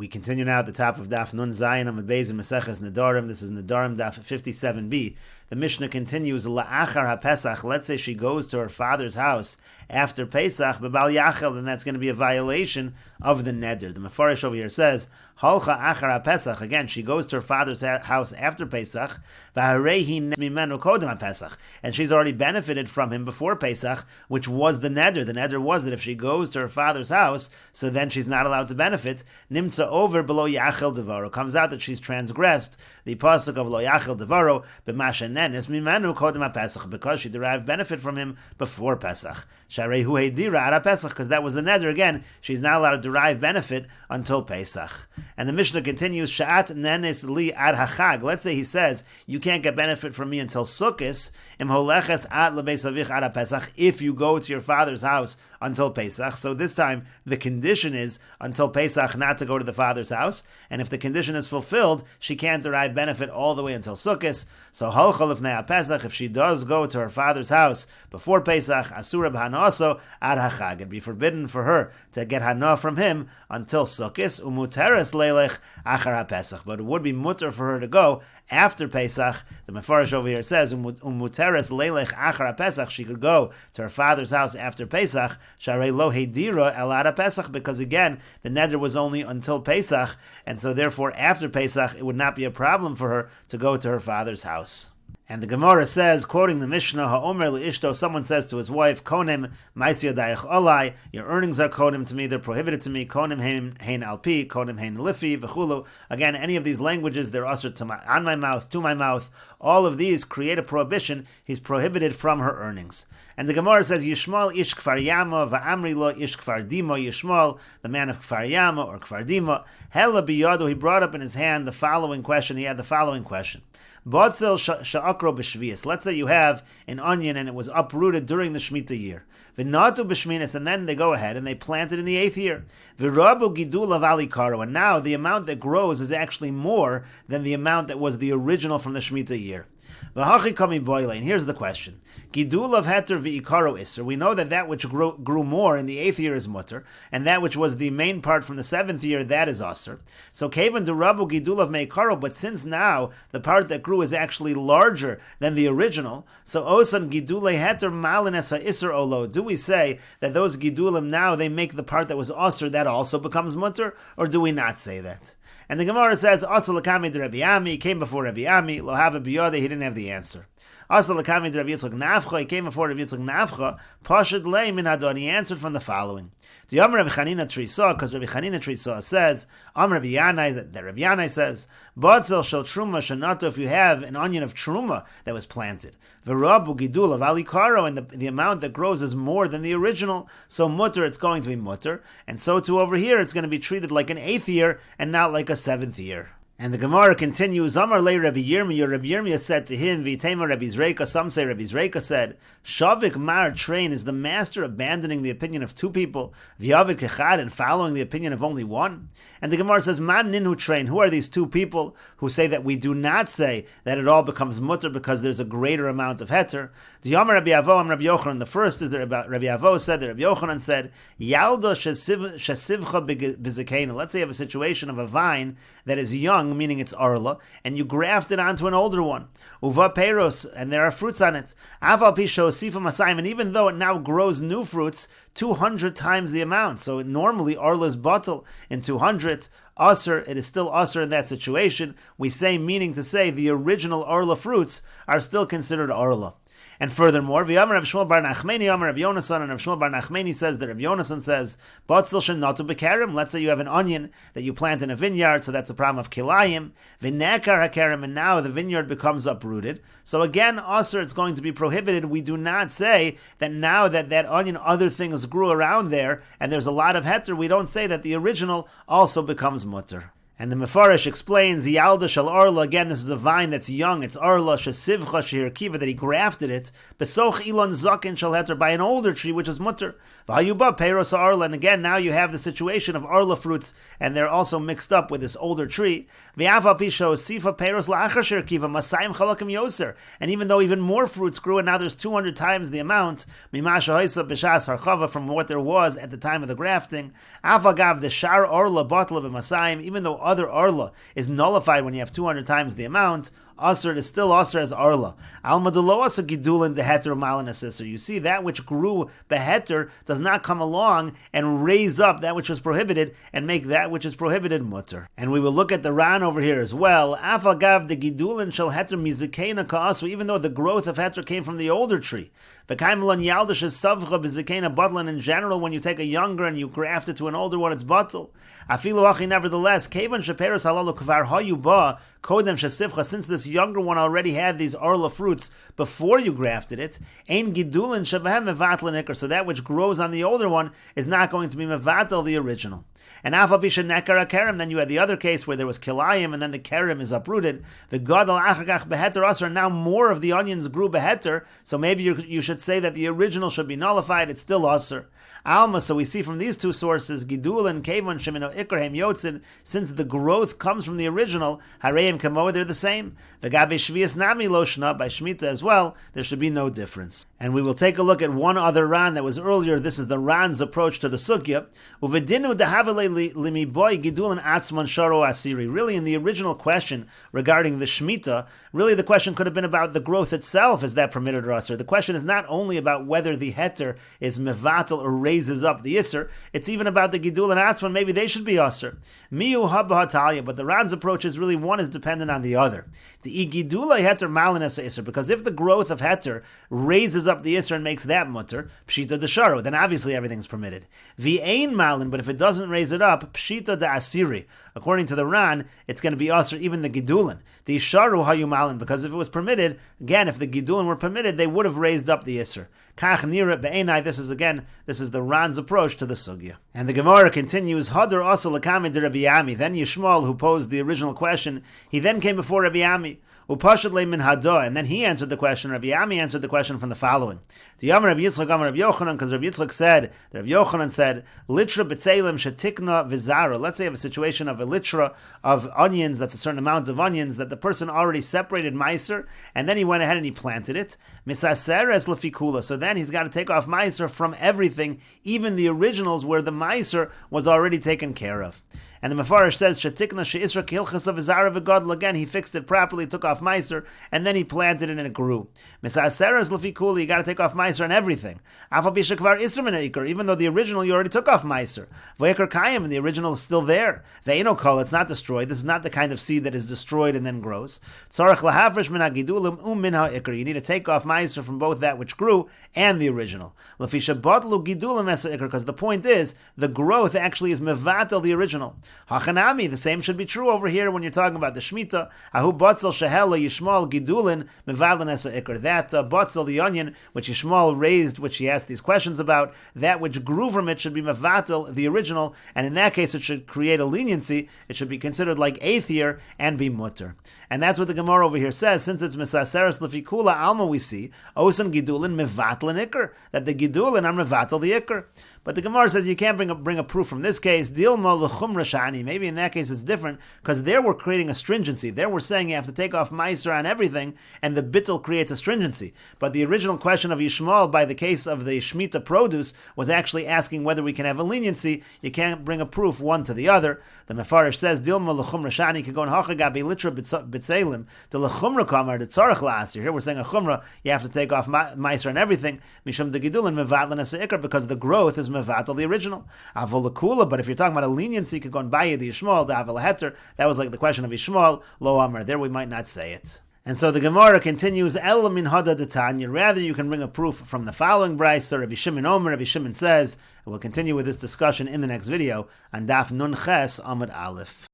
We continue now at the top of Daf Nun Zayin Amud Beis in Meseches Nedarim. This is Nedarim Daf 57b. The Mishnah continues, La'achar HaPesach, let's say she goes to her father's house after Pesach, B'bal Yachel, then that's going to be a violation of the Neder. The Mefarish over here says, Halcha Achar HaPesach, again, she goes to her father's house after Pesach, V'harehi mimenu kodem HaPesach, and she's already benefited from him before Pesach, which was the Neder. The Neder was that if she goes to her father's house, so then she's not allowed to benefit. Nimtza over below Yachel Devaro. Comes out that she's transgressed the pasuk of Lo Yachel Devaro, b'mashen nenes mimenu kodem HaPesach, because she derived benefit from him before Pesach. Sharehu Heidira Ara Pesach, because that was the Neder. Again, she's not allowed to derive benefit until Pesach. And the Mishnah continues, Sha'at nenes li ad hachag. Let's say he says, you can't get benefit from me until Sukkos, im holeches ad lebeis avich ad Pesach, if you go to your father's house until Pesach. So this time, the condition is until Pesach not to go to the father's house. And if the condition is fulfilled, she can't derive benefit all the way until Sukkos. So halcha lifnei Pesach, if she does go to her father's house before Pesach, asura b'hanaso ad hachag. It'd be forbidden for her to get hana from him until Sukkos, umuteres leilech achar Pesach. But it would be mutter for her to go after Pesach. The Mefarish over here says, umuteres leilech achar Pesach. She could go to her father's house after Pesach, sharei lo heidira elad Pesach, because again, the neder was only until Pesach, and so therefore after Pesach, it would not be a problem for her to go to her father's house. And the Gemara says, quoting the Mishnah, Ha'omer li'ishto, someone says to his wife, Konim ma'is yadayich olai, your earnings are konim to me, they're prohibited to me, Konim hein alpi, Konim hein lifi, v'chulu. Again, any of these languages, they're usher on my mouth, to my mouth. All of these create a prohibition. He's prohibited from her earnings. And the Gemara says, Yishmal ish kfar yama, va'amri lo ish kfar dima, Yishmal, the man of kfar yama or kfar dima, hela biyado, he brought up in his hand the following question. He had the following question. Botzel sha'akro b'shvius. Let's say you have an onion and it was uprooted during the Shemitah year. V'natu b'shminis, and then they go ahead and they plant it in the 8th year. V'rabu gidul av alikaro, and now the amount that grows is actually more than the amount that was the original from the Shemitah year. V'hachi kami boile, and here's the question. Gidul of heter v'ikaro iser. We know that which grew more in the 8th year is mutter, and that which was the main part from the 7th year, that is aser. So kevan durabu gidul of meikaro, but since now the part that grew is actually larger than the original, so osan gidule heter malin esa iser olo. Do we say that those gidulim now they make the part that was aser that also becomes mutter, or do we not say that? And the Gemara says, Asa l'kami de Rabbi Ami, he came before Rabbi Ami, lo have a biyode, he didn't have the answer. Asa l'kami de Rabbi Yitzchak Nafcha, he came before Rabbi Yitzchak Nafcha, Pashad lei min hadon, he answered from the following. The Amr Rabbi Chanina Trisah, because Rabbi Chanina Trisah says, Amr Rabbi Yanai, that Rabbi Yanai says, Botzel shel truma shanato, if you have an onion of truma that was planted, v'rabu gidul of alikaro, and the amount that grows is more than the original, so mutter, it's going to be mutter, and so too over here, it's going to be treated like an 8th year and not like a 7th year. And the Gemara continues, Amar le Rabbi Yirmiyah, Rabbi Yirmiyah said to him, V'itema Rabbi Zreika, some say Rabbi Zreika said, Shavik mar train, is the master abandoning the opinion of 2 people, V'yavik echad, and following the opinion of only 1? And the Gemara says, Man ninhu train, who are these 2 people who say that we do not say that it all becomes mutter because there's a greater amount of heter? The Yamar Rabbi Avo, Rabbi Yochanan, the first is that Rabbi Avo said, that Rabbi Yochanan said, Yaldo shesivcha b'zekena. Let's say you have a situation of a vine that is young, meaning it's arla, and you graft it onto an older one. Uva peros, and there are fruits on it. Aval pisho sifa masayim, and even though it now grows new fruits, 200 times the amount. So normally arla is bottle in 200. Aser, it is still aser in that situation. We say, meaning to say, the original arla fruits are still considered arla. And furthermore, V'yamar Rav Shmuel bar Nachmeni, Yamar Rav Yonasan, and Rav Shmuel bar Nachmeni says that Rav Yonasan says, Batzil shenatu b'karim. Let's say you have an onion that you plant in a vineyard, so that's a problem of kilayim. V'nekar hakarim, and now the vineyard becomes uprooted. So again, aser, it's going to be prohibited. We do not say that now that onion, other things grew around there, and there's a lot of heter, we don't say that the original also becomes mutter. And the Mefarish explains, Yalda shel Arla, again, this is a vine that's young, it's Arla, Shesivcha Shehirkiva, that he grafted it, Besoch Ilon Zakin shel Heter, by an older tree, which is Mutter, Vayuba Peiros Arla, and again, now you have the situation of Arla fruits, and they're also mixed up with this older tree, V'afa Pisho, Sifa Peiros La'achar Shehirkiva, Masayim Chalakim Yoser, and even though even more fruits grew, and now there's 200 times the amount, Mimasha Hoisa B'shas Harchava, from what there was at the time of the grafting, Afagav, the Shar Arla Botla B'Masayim, even though other Arla is nullified when you have 200 times the amount, Asr is still Asr as Arla. Alma de lo Asr Gidulin de Heter Malin Asisr. You see, that which grew beheter does not come along and raise up that which was prohibited and make that which is prohibited mutter. And we will look at the Ran over here as well. Afagav de Gidulin shall Heter Mizikena Ka'asu, even though the growth of Heter came from the older tree. In general, when you take a younger and you graft it to an older one, it's batal. Nevertheless, since this younger one already had these arla fruits before you grafted it, so that which grows on the older one is not going to be mevatel the original. And then you had the other case where there was kilayim and then the kerim is uprooted. The gadol achakach beheter asr, now more of the onions grew beheter, so maybe you should say that the original should be nullified, it's still asr. Alma, so we see from these two sources, Gidul and Kevon Shemino Ikrahim Yotzin, since the growth comes from the original, Hareim Kamo, they're the same. V'gabe Shvias Nami Loshna, by Shemitah as well, there should be no difference. And we will take a look at one other Ran that was earlier. This is the Ran's approach to the Sugya. Uvedinu dahavale limiboy Gidul and Atzman Sharo Asiri. Really, in the original question regarding the Shemitah, really the question could have been about the growth itself, is that permitted or asr? The question is not only about whether the heter is mevatel or raises up the isser, it's even about the Gidul and Atzman, maybe they should be asr. Miu haba hatalia, but the Ran's approach is really one is dependent on the other. The Gidula heter malin as isser, because if the growth of heter raises up the isser and makes that mutter, pshita de sharo, then obviously everything's permitted. V'ain malin, but if it doesn't raise it up, pshita de asiri. According to the Ran, it's going to be asr even the Gidulin. The sharu hayumalin, because if it was permitted, again, if the Gidulin were permitted, they would have raised up the isser. Kach nira be'enai, this is the Ran's approach to the sugya. And the Gemara continues, Hadar also lakami de Rabbi Yami. Then Yishmael, who posed the original question, he then came before Rabbi Yami. And then he answered the question. Rabbi Yami answered the question from the following. Because Rabbi Yitzchak said, Rabbi Yochanan said, Litra b'tzelim shetikna v'zara. Let's say you have a situation of a litra of onions, that's a certain amount of onions, that the person already separated meiser, and then he went ahead and he planted it. Misaseres lefikula. So then he's got to take off meiser from everything, even the originals where the meiser was already taken care of. And the Mefarish says, Shatikna she'isra kilchas of Zara v'gadol. Again, he fixed it properly, took off meiser, and then he planted it and it grew. Misaseres lefikula, you got to take off meiser on everything. Afal bishakvar isra min ha'ikar, even though the original you already took off meiser. V'ikar kayim, and the original is still there. Ve'ino kol, it's not destroyed. This is not the kind of seed that is destroyed and then grows. Tzarech lahafresh min ha'gidulim min ha'ikar. You need to take off meiser from both that which grew and the original. Lefisha botlu gidulim esa ikar, because the point is, the growth actually is mevatel the original. Hachanami, the same should be true over here when you're talking about the Shemitah. Ahu batzel shehela Yishmael gidulin mevalan esa ikar. That batzel, the onion, which Yishmael raised, which he asked these questions about, that which grew from it should be mevatel, the original, and in that case it should create a leniency. It should be considered like aether and be mutter. And that's what the Gemara over here says. Since it's misaseres lefikula alma, we see osan gidulin mevatlin ikar, that the gidulin are mevatel the ikar. But the Gemara says you can't bring a proof from this case. Dilma l'chumra shani. Maybe in that case it's different, because there we're creating a stringency. There we're saying you have to take off meiser on everything, and the bittul creates a stringency. But the original question of Yishmael, by the case of the Shemitah produce, was actually asking whether we can have a leniency. You can't bring a proof one to the other. The Mefarish says Dilma l'chumra shani can go in hachagabi litra b'tzelim the l'chumra kamar the tzarech la'asir. Here we're saying a chumra, you have to take off meiser on everything. Mishum de gidulin mevatlan asa ikar, because the growth is mevatel the original. Avolakula, but if you're talking about a leniency, you could go and buy the Yishmael, the aval heter. That was like the question of Yishmael, lo amar. There we might not say it. And so the Gemara continues, El min hada detanya. Rather, you can bring a proof from the following brayso. So Rabbi Shimon Omer, Rabbi Shimon says, and we'll continue with this discussion in the next video on Daf Nun Ches Amud Aleph.